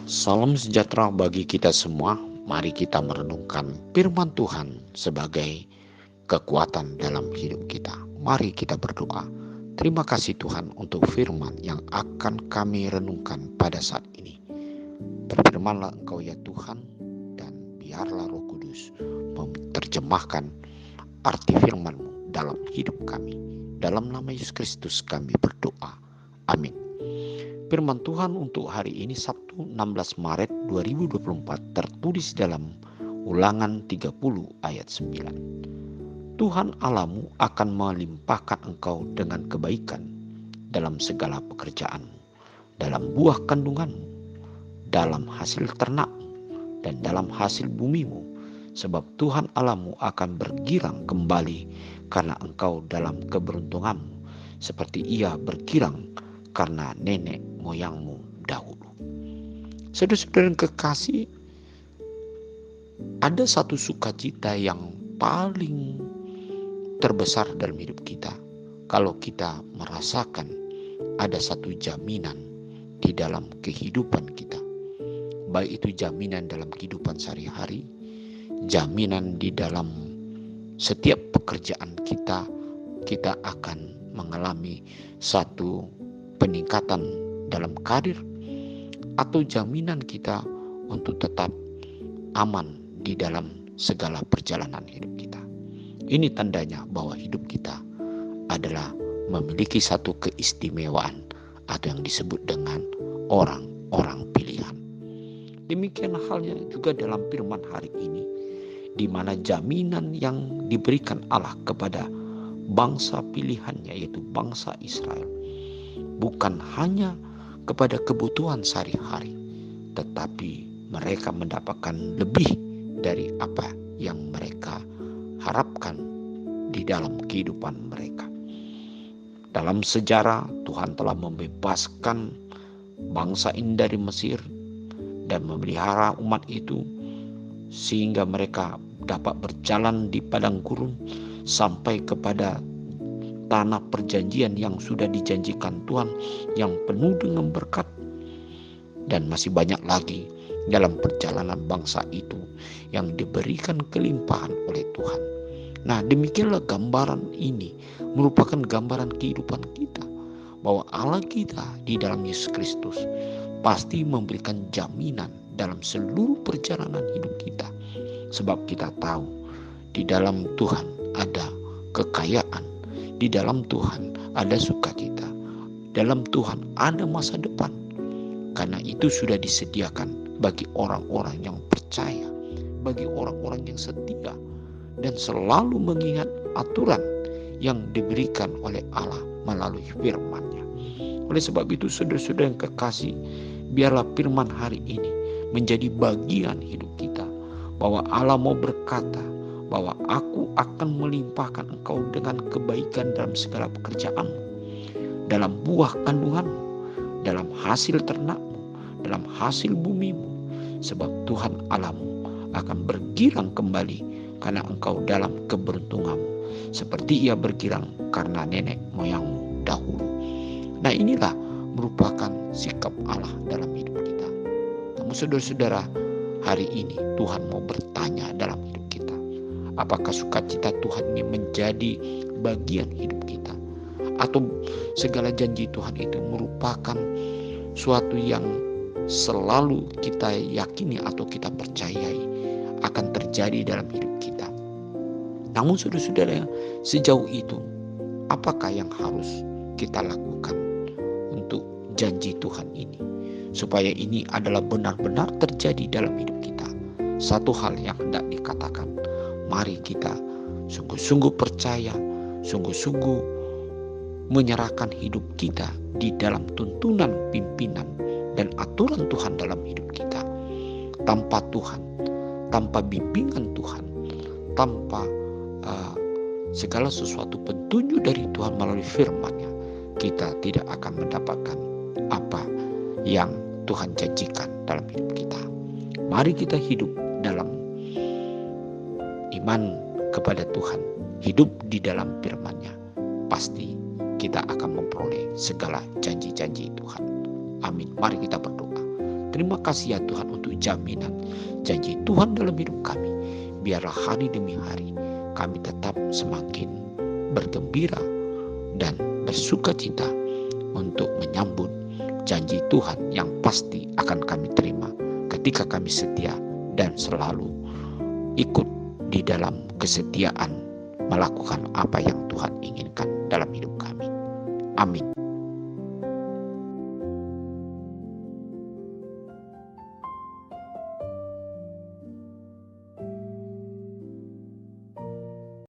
Salam sejahtera bagi kita semua. Mari kita merenungkan firman Tuhan sebagai kekuatan dalam hidup kita. Mari kita berdoa. Terima kasih Tuhan untuk firman yang akan kami renungkan pada saat ini. Berfirmanlah Engkau ya Tuhan, dan biarlah Roh Kudus menerjemahkan arti firman-Mu dalam hidup kami. Dalam nama Yesus Kristus kami berdoa. Amin. Firman Tuhan untuk hari ini Sabtu 16 Maret 2024 tertulis dalam Ulangan 30 ayat 9. Tuhan Allahmu akan melimpahkan engkau dengan kebaikan dalam segala pekerjaanmu, dalam buah kandunganmu, dalam hasil ternakmu, dan dalam hasil bumimu, sebab Tuhan Allahmu akan bergirang kembali karena engkau dalam keberuntunganmu, seperti Ia bergirang karena nenek moyangmu dahulu. Saudara-saudara yang kekasih, ada satu sukacita yang paling terbesar dalam hidup kita kalau kita merasakan ada satu jaminan di dalam kehidupan kita. Baik itu jaminan dalam kehidupan sehari-hari, jaminan di dalam setiap pekerjaan kita akan mengalami satu peningkatan dalam karir, atau jaminan kita untuk tetap aman di dalam segala perjalanan hidup kita. Ini tandanya bahwa hidup kita adalah memiliki satu keistimewaan atau yang disebut dengan orang-orang pilihan. Demikian halnya juga dalam firman hari ini, di mana jaminan yang diberikan Allah kepada bangsa pilihannya, yaitu bangsa Israel, bukan hanya kepada kebutuhan sehari-hari, tetapi mereka mendapatkan lebih dari apa yang mereka harapkan di dalam kehidupan mereka. Dalam sejarah, Tuhan telah membebaskan bangsa ini dari Mesir dan memelihara umat itu sehingga mereka dapat berjalan di padang gurun sampai kepada tanah perjanjian yang sudah dijanjikan Tuhan, yang penuh dengan berkat. Dan masih banyak lagi dalam perjalanan bangsa itu yang diberikan kelimpahan oleh Tuhan. Nah, demikianlah gambaran ini merupakan gambaran kehidupan kita, bahwa Allah kita di dalam Yesus Kristus pasti memberikan jaminan dalam seluruh perjalanan hidup kita. Sebab kita tahu di dalam Tuhan ada kekayaan, di dalam Tuhan ada sukacita, dalam Tuhan ada masa depan. Karena itu sudah disediakan bagi orang-orang yang percaya, bagi orang-orang yang setia, dan selalu mengingat aturan yang diberikan oleh Allah melalui firman-Nya. Oleh sebab itu, saudara-saudara yang kekasih, biarlah firman hari ini menjadi bagian hidup kita, bahwa Allah mau berkata, bahwa aku akan melimpahkan engkau dengan kebaikan dalam segala pekerjaanmu, dalam buah kandunganmu, dalam hasil ternakmu, dalam hasil bumimu, sebab Tuhan Allahmu akan bergirang kembali karena engkau dalam keberuntunganmu, seperti Ia bergirang karena nenek moyangmu dahulu. Nah, inilah merupakan sikap Allah dalam hidup kita. Namun saudara-saudara, hari ini Tuhan mau bertanya dalam hidup kita, apakah sukacita Tuhan ini menjadi bagian hidup kita? Atau segala janji Tuhan itu merupakan suatu yang selalu kita yakini atau kita percayai akan terjadi dalam hidup kita? Namun saudara-saudara, sejauh itu apakah yang harus kita lakukan untuk janji Tuhan ini, supaya ini adalah benar-benar terjadi dalam hidup kita? Satu hal yang hendak dikatakan, mari kita sungguh-sungguh percaya, sungguh-sungguh menyerahkan hidup kita di dalam tuntunan pimpinan dan aturan Tuhan dalam hidup kita. Tanpa Tuhan, tanpa bimbingan Tuhan, tanpa segala sesuatu petunjuk dari Tuhan melalui firman-Nya, kita tidak akan mendapatkan apa yang Tuhan janjikan dalam hidup kita. Mari kita hidup dalam iman kepada Tuhan, hidup di dalam firman-Nya. Pasti kita akan memperoleh segala janji-janji Tuhan. Amin. Mari kita berdoa. Terima kasih ya Tuhan untuk jaminan janji Tuhan dalam hidup kami. Biarlah hari demi hari kami tetap semakin bergembira dan bersuka cita untuk menyambut janji Tuhan yang pasti akan kami terima ketika kami setia dan selalu ikut di dalam kesetiaan melakukan apa yang Tuhan inginkan dalam hidup kami. Amin.